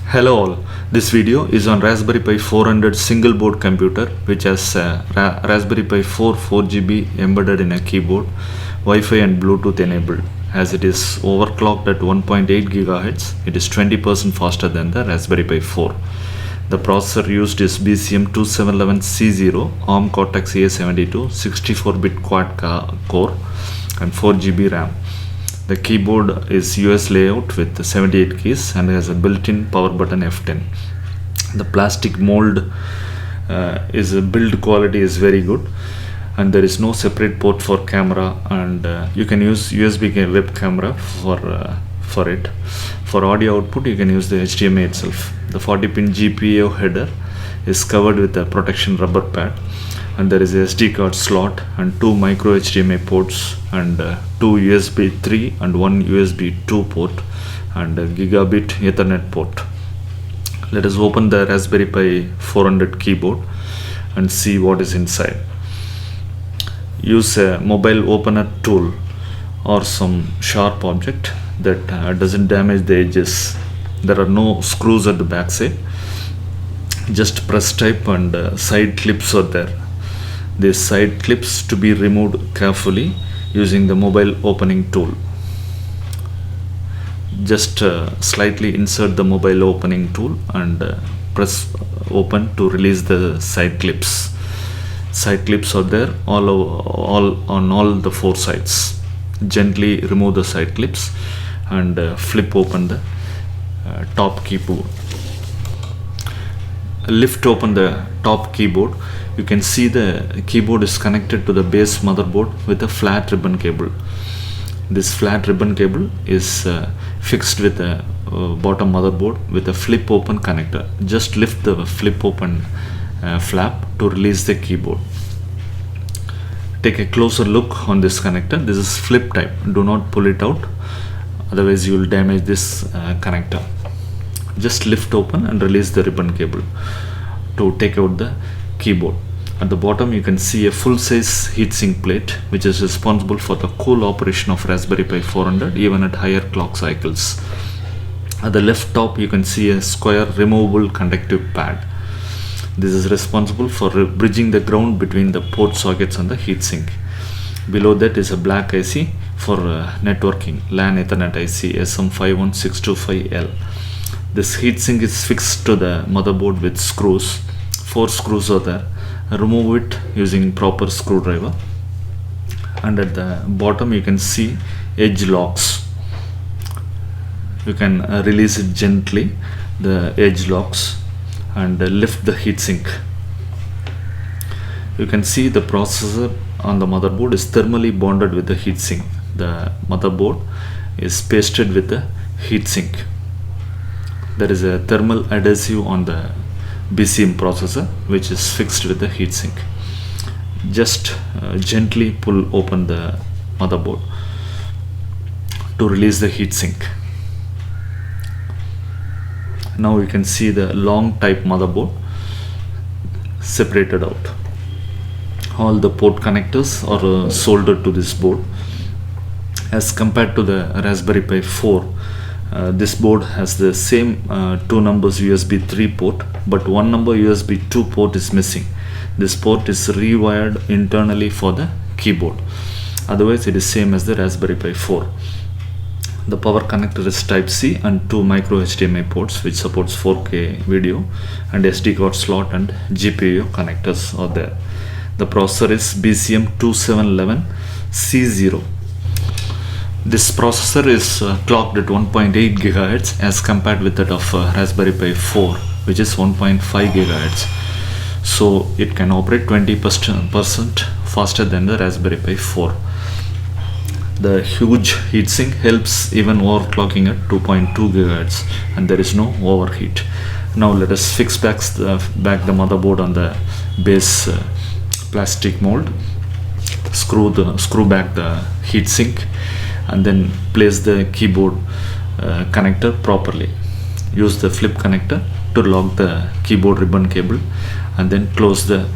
Hello all, this video is on Raspberry Pi 400 single board computer which has Raspberry Pi 4 4GB embedded in a keyboard, Wi-Fi and Bluetooth enabled. As it is overclocked at 1.8 GHz, it is 20% faster than the Raspberry Pi 4. The processor used is BCM2711C0 ARM Cortex A72 64-bit quad core and 4GB RAM. The keyboard is US layout with 78 keys and has a built-in power button F10. The plastic mold build quality is very good, and there is no separate port for camera, and you can use USB web camera for it. For audio output, you can use the HDMI itself. The 40-pin GPIO header is covered with a protection rubber pad, and there is a SD card slot and two micro HDMI ports and two USB 3 and one USB 2 port and a gigabit Ethernet port. Let us open the Raspberry Pi 400 keyboard and see what is inside. Use a mobile opener tool or some sharp object that doesn't damage the edges. There are no screws at the back side. Just press type and side clips are there. These side clips to be removed carefully using the mobile opening tool. Just slightly insert the mobile opening tool and press open to release the side clips. Side clips are there all on all the four sides. Gently remove the side clips and flip open the top keyboard. Lift open the top keyboard. You can see the keyboard is connected to the base motherboard with a flat ribbon cable. This flat ribbon cable is fixed with the bottom motherboard with a flip open connector. Just lift the flip open flap to release the keyboard. Take a closer look on this connector. This is flip type. Do not pull it out, otherwise you will damage this connector. Just lift open and release the ribbon cable to take out the keyboard. At the bottom you can see a full-size heatsink plate which is responsible for the cool operation of Raspberry Pi 400 even at higher clock cycles. At the left top you can see a square removable conductive pad. This is responsible for bridging the ground between the port sockets and the heatsink. Below that is a black IC for networking, LAN Ethernet IC SM51625L. This heatsink is fixed to the motherboard with screws. 4 screws are there. Remove it using proper screwdriver. And at the bottom you can see edge locks. You can release it gently, the edge locks, and lift the heatsink. You can see the processor on the motherboard is thermally bonded with the heatsink. The motherboard is pasted with the heatsink. There is a thermal adhesive on the BCM processor which is fixed with the heatsink. Just gently pull open the motherboard to release the heatsink. Now you can see the long type motherboard separated out. All the port connectors are soldered to this board. As compared to the Raspberry Pi 4, this board has the same 2 numbers USB 3 port, but 1 number USB 2 port is missing. This port is rewired internally for the keyboard. Otherwise it is same as the Raspberry Pi 4. The power connector is type C and 2 micro HDMI ports which supports 4K video, and SD card slot and GPIO connectors are there. The processor is BCM2711C0. This processor is clocked at 1.8 GHz as compared with that of Raspberry Pi 4 which is 1.5 GHz. So it can operate 20% faster than the Raspberry Pi 4. The huge heatsink helps even overclocking at 2.2 GHz and there is no overheat. Now let us fix back the motherboard on the base plastic mold. Screw back the heatsink and then place the keyboard connector properly. Use the flip connector to lock the keyboard ribbon cable and then close the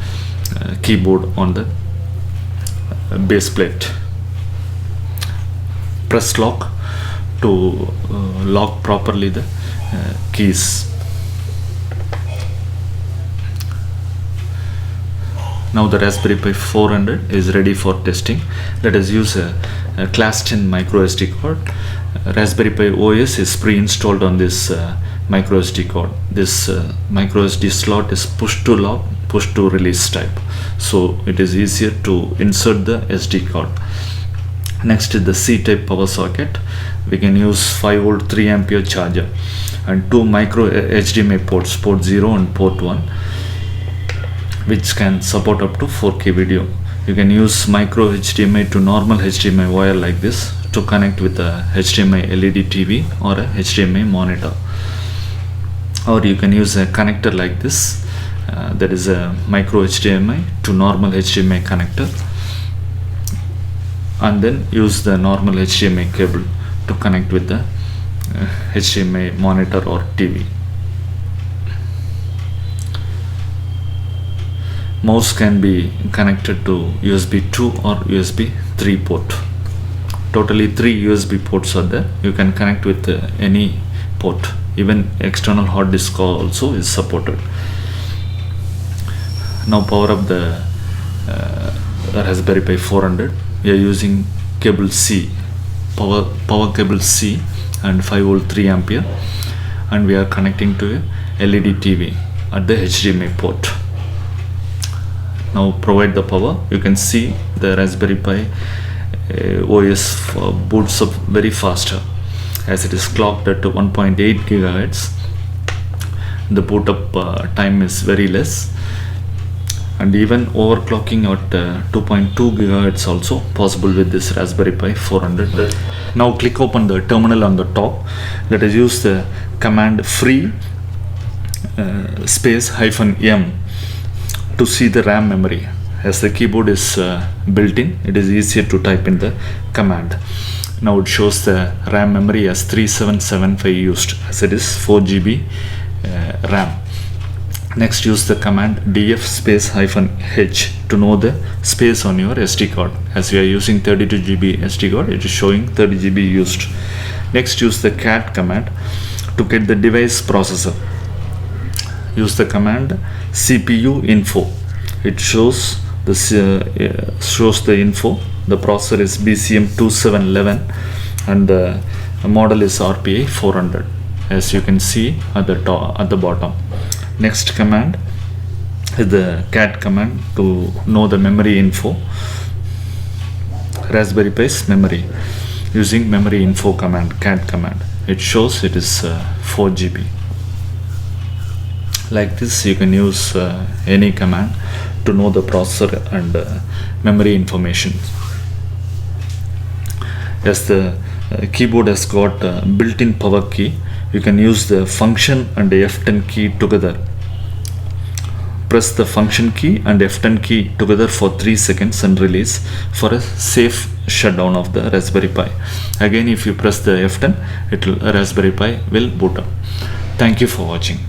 keyboard on the base plate. Press lock to lock properly the keys. Now the Raspberry Pi 400 is ready for testing. Let us use a class 10 micro SD card. Raspberry Pi OS is pre-installed on this micro SD card. This micro SD slot is push to lock, push to release type, so it is easier to insert the SD card. Next is the C-type power socket. We can use 5 volt 3 ampere charger and two micro HDMI ports, port 0 and port 1, which can support up to 4K video. You can use micro HDMI to normal HDMI wire like this to connect with a HDMI LED TV or a HDMI monitor. Or you can use a connector like this. That is a micro HDMI to normal HDMI connector, and then use the normal HDMI cable to connect with the HDMI monitor or TV. Mouse can be connected to USB 2 or USB 3 port. Totally 3 USB ports are there. You can connect with any port. Even external hard disk also is supported. Now power up the Raspberry Pi 400. We are using cable C, power cable C, and 5 volt 3 ampere, and we are connecting to a LED TV at the HDMI port. Now provide the power. You can see the Raspberry Pi OS boots up very faster, as it is clocked at 1.8 gigahertz. The boot up time is very less, and even overclocking at 2.2 gigahertz also possible with this Raspberry Pi 400. Now click open the terminal on the top. Let us use the command free space -m to see the RAM memory. As the keyboard is built in, it is easier to type in the command. Now it shows the RAM memory as 3775 used, as it is 4 GB RAM. Next, use the command df space -h to know the space on your SD card. As we are using 32 GB SD card, it is showing 30 GB used. Next, use the cat command to get the device processor. Use the command CPU info. It shows the info. The processor is BCM2711 and the model is RPI400, as you can see at the bottom. Next command is the cat command to know the memory info. Raspberry Pi's memory, using memory info command, cat command. It shows it is 4 GB. Like this, you can use any command to know the processor and memory information. As the keyboard has got built-in power key, you can use the function and the F10 key together. Press the function key and F10 key together for 3 seconds and release for a safe shutdown of the Raspberry Pi. Again, if you press the F10, Raspberry Pi will boot up. Thank you for watching.